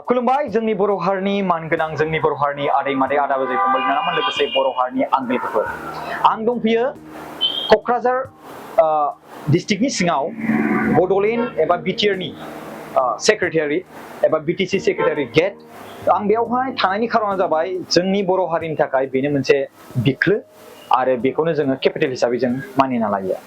खुलुमबाय जोंनि बर' हारिनि मानगोनां जोंनि बर' हारिनि आदै मादै आदा बाजै फंबाय बिनानावमोन लोगोसे बर' हारिनि आंगोफोर आं दंफैयो क'क्राझार डिस्ट्रिक्टनि सिङाव बड'लेण्ड एबा बिटिआरनि सेक्रेटारि एबा बिटिसि सेक्रेटारि गेट आं बेयावहाय थानायनि खारना जाबाय जोंनि बर' हारिनि थाखाय बेनो मोनसे बिख्लो आरो बेखौनो जोङो केपिटेल हिसाबै जों मानिना लायो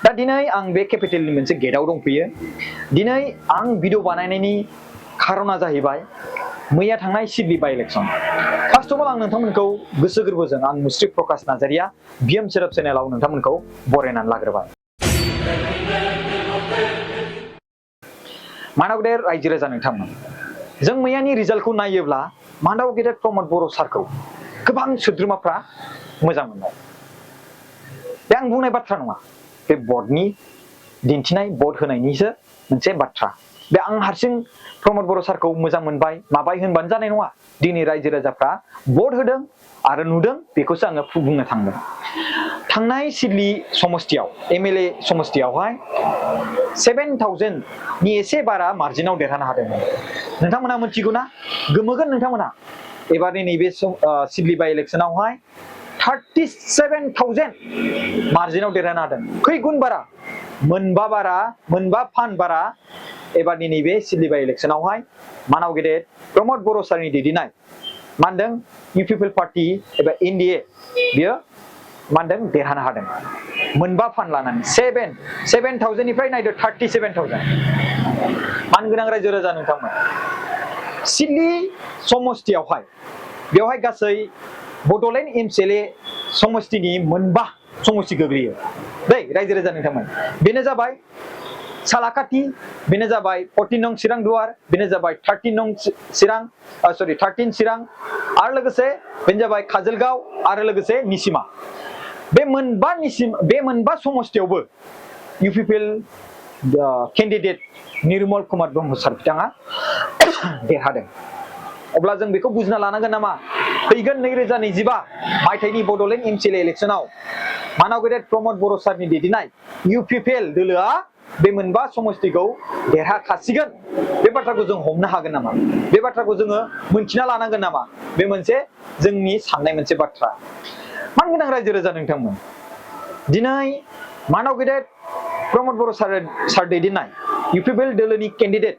दा दिनै आं बे केपिटेलनि मोनसे गेटआव दंफैयो दिनै आं भिडिअ बानायनायनि खारना जाहैबाय मैया थांनाय सिडली बाइ इलेक्शन फार्स्ट अफ अल आं नोंथांमोनखौ गोसो गोरबोजों आं मुस्रि प्रकाश नार्जारिया बिएम सोदोब चेनेलाव नोंथांमोनखौ बरायनानै लाग्रोबाय मानाव गेदेर रायजो राजा नोंथांमोन जों मैयानि रिजाल्टखौ नायोब्ला मानाव गेदेर प्रमद बर' सारखौ गोबां सोद्रोमाफ्रा मोजां मोनबाय बे आं बुंनाय बाथ्रा नङा बे बर्डनि दिन्थिनाय बर्ड होनायनिसो मोनसे बाथ्रा बे आं हारसिं प्रमद बर' सारखौ मोजां मोनबाय माबाय होनबानो जानाय नङा दिनै रायजो राजाफ्रा बर्ड होदों आरो नुदों बेखौसो आङो बुंनो थांदों थांनाय सिडली समस्तियाव MLA समस्तियावहाय 7,000 नि एसे बारा मार्जिनाव देरहानो हादोंमोन नोंथांमोना मिथिगौ ना गोमोगोन नोंथांमोना एबारनि नैबे सिडली बाइ इलेक्शनावहाय 37,000 मार्जिनाव देरहानो हादों खै गुन बारा मोनबा फान बारा एबारनि नैबे सिडली बाइ इलेक्शनावहाय मानाव गेदेर प्रमद बर' सारनि दैदेननाय मा होनदों इउ पिपल पार्टी एबा NDA बियो मा होनदों देरहानो हादों मोनबा फान लानानै 7,000 निफ्राय नायदो 37,000 मानगोनां रायजो राजा नोंथांमोन सिडली समस्तियावहाय बेवहाय गासै बड'लेण्ड MCLA समस्तिनि मोनबा समस्ति गोग्लैयो दै रायजो राजा नोंथांमोन बेनो जाबाय सालाकाथि बेनो जाबाय 14 नं चिरां दुवार बेनो जाबाय 13 नं चिरां 13 चिरां आरो लोगोसे बेनो जाबाय काजलगाव आरो लोगोसे निसिमा बे मोनबा समस्तियावबो UPPL केन्डिडेट निर्मल कुमार ब्रह्म सार बिथाङा देरहादों अब्ला जों बेखौ बुजिना लानांगोन नामा फैगोन 2025 मायथाइनि बड'लेण्ड MCLA इलेक्शनाव मानाव गेदेर प्रमद बर' सारनि दैदेननाय UPPL दोलोआ बे मोनबा समस्तिखौ देरहाखासिगोन बे बाथ्राखौ जों हमनो हागोन नामा बे बाथ्राखौ जोङो मोनथिना लानांगोन नामा बे मोनसे जोंनि साननाय मोनसे बाथ्रा मानगोनां रायजो राजा नोंथांमोन दिनै मानाव गेदेर प्रमद बर' सार दैदेननाय UPPL दोलोनि केन्डिडेट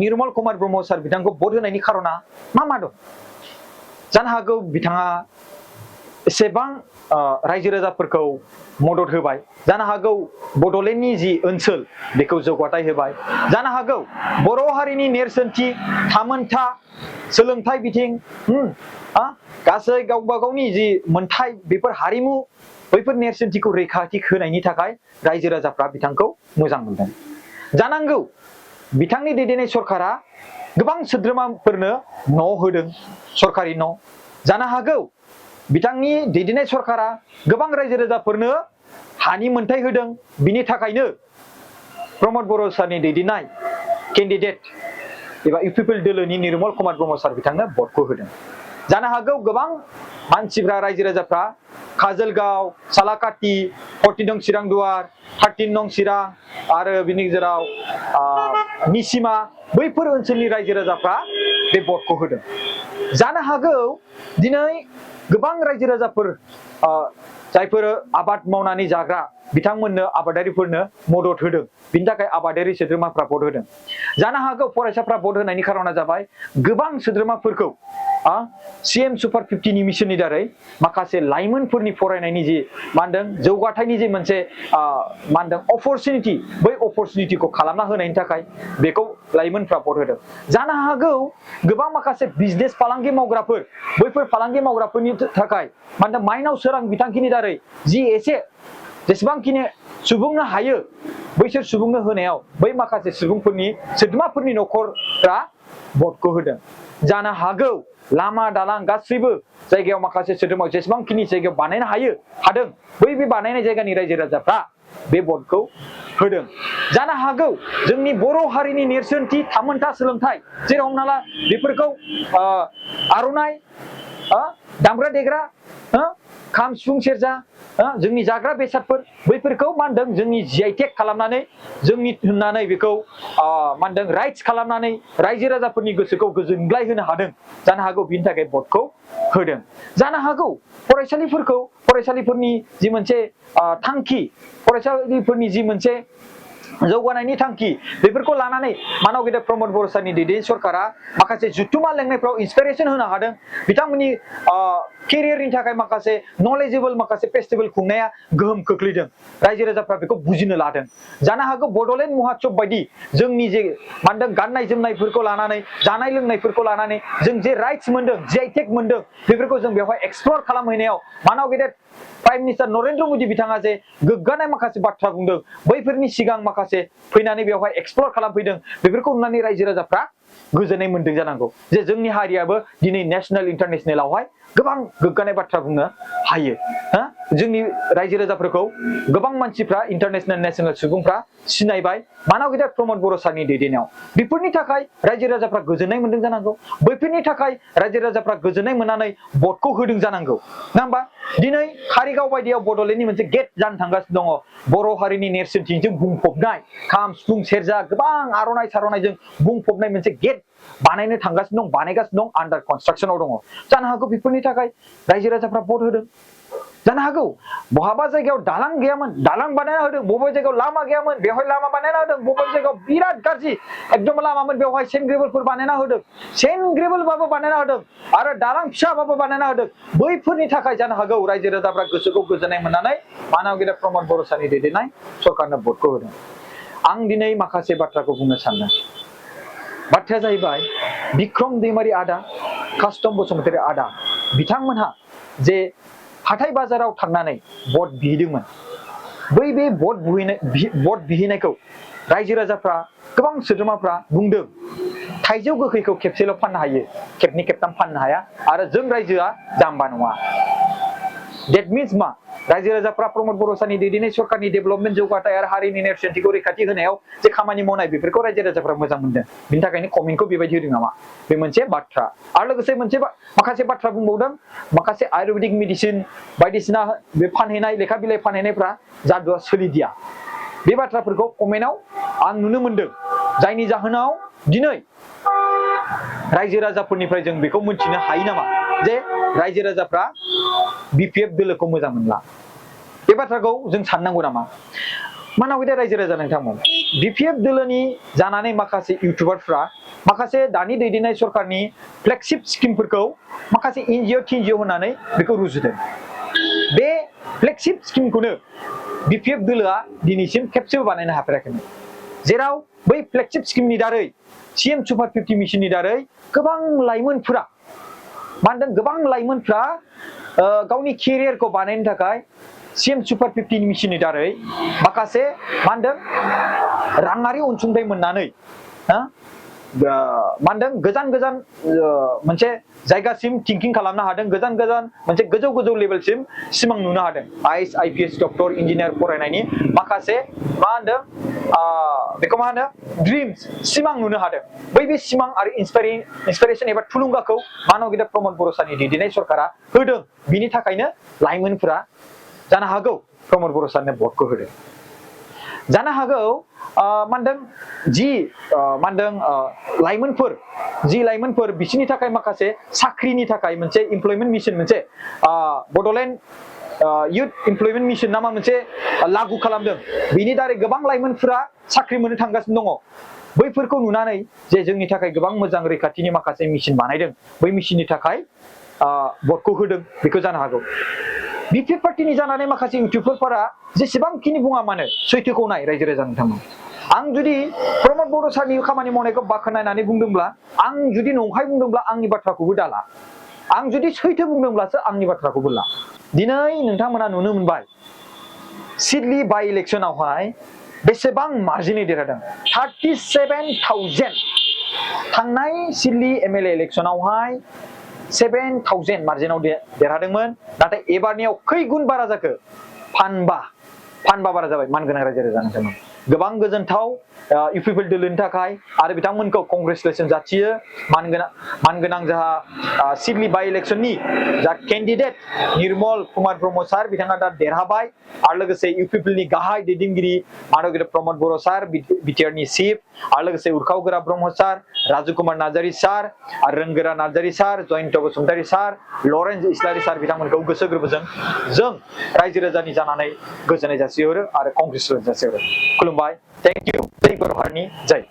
निर्मल कुमार ब्रह्म सार बिथांखौ भट होनायनि खारना मा दं जानो हागौ बिथाङा एसेबां रायजो राजाफोरखौ मदद होबाय जानो हागौ बड'लेण्डनि जि ओनसोल बेखौ जौगाथाय होबाय जानो हागौ बर' हारिनि नेरसोनथि थामोनथा सोलोंथाइ बिथिं गासै गावबा गावनि जि मोनथाय बेफोर हारिमु बैफोर नेरसोनथिखौ रैखाथि होनायनि थाखाय रायजो राजाफ्रा बिथांखौ मोजां मोनदों जानांगौ बिथांनि दैदेननाय सरकारा गोबां सोद्रोमाफोरनो न' होदों सरकारि न' जानो हागौ बिथांनि दैदेननाय सरकारा गोबां रायजो राजाफोरनो हानि मोनथाय होदों बिनि थाखायनो प्रमद बर' सारनि दैदेननाय केन्डिडेट एबा UPPL दोलोनि निर्मल कुमार ब्रह्म सार बिथांनो भटखौ होदों जानो हागौ गोबां मानसिफ्रा रायजो राजाफ्रा काजलगाव सालाकाथि 14 नं चिरां दुवार 13 नं चिरां आरो बिनि गेजेराव निसिमा बैफोर ओनसोलनि रायजो राजाफ्रा बे भटखौ होदों जानो हागौ दिनै गोबां रायजो राजाफोर जायफोर आबाद मावनानै जाग्रा बिथांमोननो आबादारिफोरनो मदद होदों बिनि थाखाय आबादारि सोद्रोमाफ्रा भट होदों जानो हागौ फरायसाफ्रा भट होनायनि खारना जाबाय गोबां सोद्रोमाफोरखौ CM सुपार 50 नि मिशननि दारै माखासे लाइमोनफोरनि फरायनायनि जि मा होनदों जौगाथायनि जि मोनसे मा होनदों अपरचुनिटि बै अपरचुनिटिखौ खालामना होनायनि थाखाय बेखौ लाइमोनफ्रा भट होदों जानो हागौ गोबां माखासे बिजनेस फालांगि मावग्राफोर बैफोर फालांगि मावग्राफोरनि थाखाय मा होनदों माइनाव सोरां बिथांखिनि दारै जि एसे जेसेबांखिनि सुबुंनो हायो बैसोर सुबुंनो होनायाव बै माखासे सुबुंफोरनि सोद्रोमाफोरनि न'खरफ्रा भटखौ होदों जानो हागौ लामा दालां गासैबो जायगायाव माखासे सोद्रोमा जेसेबांखिनि जायगायाव बानायनो हादों बै बानायनाय जायगानि रायजो राजाफ्रा बे भटखौ होदों जानो हागौ जोंनि बर' हारिनि नेरसोनथि थामोनथा सोलोंथाइ जेराव हमना ला बेफोरखौ आर'नाइ दामग्रा देग्रा खाम सिफुं सेरजा जोंनि जाग्रा बेसादफोर बैफोरखौ मा होनदों जोंनि GI टेग खालामनानै जोंनि होननानै बेखौ मा होनदों राइट्स खालामनानै रायजो राजाफोरनि गोसोखौ गोजोनग्लाय होनो हादों जानो हागौ बिनि थाखाय भटखौ होदों जानो हागौ फरायसालिफोरनि जि मोनसे थांखि फरायसालिफोरनि जि मोनसे जौगानायनि थांखि बेफोरखौ लानानै मानाव गेदेर प्रमद बर' सारनि दैदेन सरकारा माखासे जुथुमा लेंनायफ्राव इन्सपिरेसन होनो हादों बिथांमोननि केरियारनि थाखाय माखासे नलेजेबल माखासे फेस्टिभेल खुंनाया गोहोम खोख्लैदों रायजो राजाफ्रा बेखौ बुजिनो लादों जानो हागौ बड'लेण्ड महोत्सब बायदि जोंनि जे मा होनदों गाननाय जोमनायफोरखौ लानानै जानाय लोंनायफोरखौ लानानै जों जे राइट्स मोनदों GI टेग मोनदों बेफोरखौ जों बेवहाय एक्सप्लर खालामहैनायाव मानाव गेदेर प्राइम मिनिस्टार नरेन्द्र मोदी बिथाङा जे गोग्गानाय माखासे बाथ्रा बुंदों बैफोरनि सिगां माखासे फैनानै बेवहाय एक्सप्लर खालामफैदों बेफोरखौ नुनानै रायजो राजाफ्रा गोजोननाय मोनदों जानांगौ जे जोंनि हारियाबो दिनै नेशनेल इन्टारनेशनेलावहाय गोबां गोग्गानाय बाथ्रा बुंनो हायो जोंनि रायजो राजाफोरखौ गोबां मानसिफ्रा इन्टारनेशनेल नेशनेल सुबुंफ्रा सिनायबाय मानाव गेदेर प्रमद बर' सारनि दैदेननायाव बेफोरनि थाखाय रायजो राजाफ्रा गोजोननाय मोनदों जानांगौ बैफोरनि थाखाय रायजो राजाफ्रा गोजोननाय मोननानै भटखौ होदों जानांगौ नङा होमबा दिनै कारिगाव बायदियाव बड'लेण्डनि मोनसे गेट जानो थांगासिनो दङ बर' हारिनि नेरसोनथिजों बुंफबनाय खाम सिफुं सेरजा गोबां आर'नाइ सार'नाइजों बुंफबनाय मोनसे गेट बानायनो थांगासिनो दं बानायगासिनो दं आन्डार कनस्ट्राक्सनाव दङ जानो हागौ बेफोरनि थाखाय रायजो राजाफ्रा भट होदों जानो हागौ बहाबा जायगायाव दालां गैयामोन दालां बानायना होदों बबेबा जायगायाव लामा गैयामोन बेवहाय लामा बानायना होदों बबेबा जायगायाव बिराद गाज्रि एकदम लामामोन बेवहाय सेन्ट ग्रेभेलफोर बानायना होदों सेन्ट ग्रेभेलबाबो बानायना होदों आरो दालां फिसाबाबो बानायना होदों बैफोरनि थाखाय जानो हागौ रायजो राजाफ्रा गोसोखौ गोजोननाय मोननानै मानाव गेदेर प्रमद बर' सारनि दैदेननाय सरकारनो भटखौ होदों आं दिनै माखासे बाथ्राखौ बुंनो सानदों बाथ्राया जाहैबाय बिक्रम दैमारि आदा कास्टम बसुमतारी आदा बिथांमोनहा जे हाथाय बाजाराव थांनानै भट बिहैदोंमोन बे भट बिहैनायखौ रायजो राजाफ्रा गोबां सोद्रोमाफ्रा बुंदों थाइजौ गोखैखौ खेबसेल' फाननो हायो खेबनै खेबथाम फाननो हाया आरो जों रायजोआ जाम्बा नङा That means मा रायजो राजाफ्रा प्रमद बर' सारनि दैदेननाय सरकारनि डेभेलपमेन्ट जौगाथाय आरो हारिनि नेरसोनथिखौ रैखाथि होनायाव जे खामानि मावनाय बेफोरखौ रायजो राजाफ्रा मोजां मोनदों बिनि थाखायनो कमेन्टखौ बेबायदि होदों नामा बे मोनसे बाथ्रा आरो लोगोसे माखासे बाथ्रा बुंबावदों माखासे आयुर्वेदिक मेडिसिन बायदिसिना बे फानहैनाय लेखा बिलाइ फानहैनायफ्रा जादुआ सोलिदिया बे बाथ्राफोरखौ कमेन्टआव आं नुनो मोनदों जायनि जाहोनाव दिनै रायजो राजाफोरनिफ्राय जों बेखौ मिथिनो हायो नामा जे रायजो राजाफ्रा BPF दोलोखौ मोजां मोनला बे बाथ्राखौ जों साननांगौ नामा मानाव गेदेर रायजो राजा नोंथांमोन BPF दोलोनि जानानै माखासे इउटुबारफ्रा माखासे दानि दैदेननाय सरकारनि फ्लेगशिप स्किमफोरखौ माखासे NGO थिनजिअ होनानै बेखौ रुजुदों बे फ्लेगशिप स्किमखौनो BPF दोलोआ दिनैसिम खेबसेबो बानायनो हाफेराखैमोन जेराव बै फ्लेगशिप स्किमनि दारै CM सुपार 50 मिशननि दारै गोबां लाइमोनफोरा मा होनदों गोबां लाइमोनफ्रा गावनि केरियारखौ बानायनो थाखाय CM सुपार 50 मिशननि दारै माखासे मा होनदों राङारि अनसुंथाइ मोननानै मा होनदों गोजान मोनसे जायगासिम थिंकिं खालामनो हादों गोजान मोनसे गोजौ लेभेलसिम सिमां नुनो हादों IAS IPS डक्टर इन्जिनियार फरायनायनि माखासे मा होनदों बेखौ मा होनो ड्रिम्स सिमां नुनो हादों बे सिमां आरो इन्सपिरेसन एबा थुलुंगाखौ मानव गेदेर प्रमद बर' सारनि दैदेननाय सरकारा होदों बिनि थाखायनो लाइमोनफोरा जानो हागौ प्रमद बर' सारनो भटखौ होदों जानो हागौ मा होनदों मा होनदों लाइमोनफोर बिसोरनि थाखाय माखासे साख्रिनि थाखाय मोनसे इमप्लयमेन्ट मिशन मोनसे बड'लेण्ड इयुथ इमप्लयमेन्ट मिशन नामा मोनसे लागु खालामदों बिनि दारै गोबां लाइमोनफोरा साख्रि मोननो थांगासिनो दङ बैफोरखौ नुनानै जे जोंनि थाखाय गोबां मोजां रैखाथिनि माखासे मिशन बानायदों बै मिशननि थाखाय भटखौ होदों बेखौ जानो हागौ BPF पार्टिनि जानानै माखासे इउटुबारफोरा जेसेबांखिनि बुङा मानो सैथोखौ नाय रायजो राजा नोंथांमोन आं जुदि प्रमद बर' सारनि खामानि मावनायखौ बाख्नायनानै बुंदोंब्ला आं जुदि नंखाय बुंदोंब्ला आंनि बाथ्राखौबो दाला आं जुदि सैथो बुंदोंब्लासो आंनि बाथ्राखौबो ला दिनै नोंथांमोना नुनो मोनबाय सिडली बाइ इलेक्शनावहाय बेसेबां मार्जिननि देरहादों 37,000 थांनाय सिडली MLA इलेक्शनावहाय 7,000 मार्जिनाव देरहादोंमोन नाथाय एबारनियाव खै गुन बारा जाखो फानबा बारा जाबाय मानगोनां रायजो राजा नोंथांमोन गोबां गोजोनथाव इउपिपिएल दोलोनि थाखाय आरो बिथांमोनखौ कंग्रेचुलेसन जासियो मानगोनां जोंहा सिडनी बाइ इलेक्शननि जा केन्डिडेट निर्मल कुमार ब्रह्म सार बिथाङा दा देरहाबाय आरो लोगोसे इउपिपिएलनि गाहाय दैदेनगिरि मानव गेदेर प्रमद बर' सार बिटिआरनि चिफ आरो लोगोसे उरखाव गोरा ब्रह्म सार राजु कुमार नार्जारी सार आरो रोंगोरा नार्जारी सार जयन्त बसुमतारी सार लरेन्स इस्लारि सार बिथांमोनखौ गोसो गोरबोजों जों रायजो राजानि जानानै गोजोननाय जासिहरो आरो कंग्रेचुलेसन जासिहरो खुलुमबाय थेंक इउ जय बर' हारिनि जय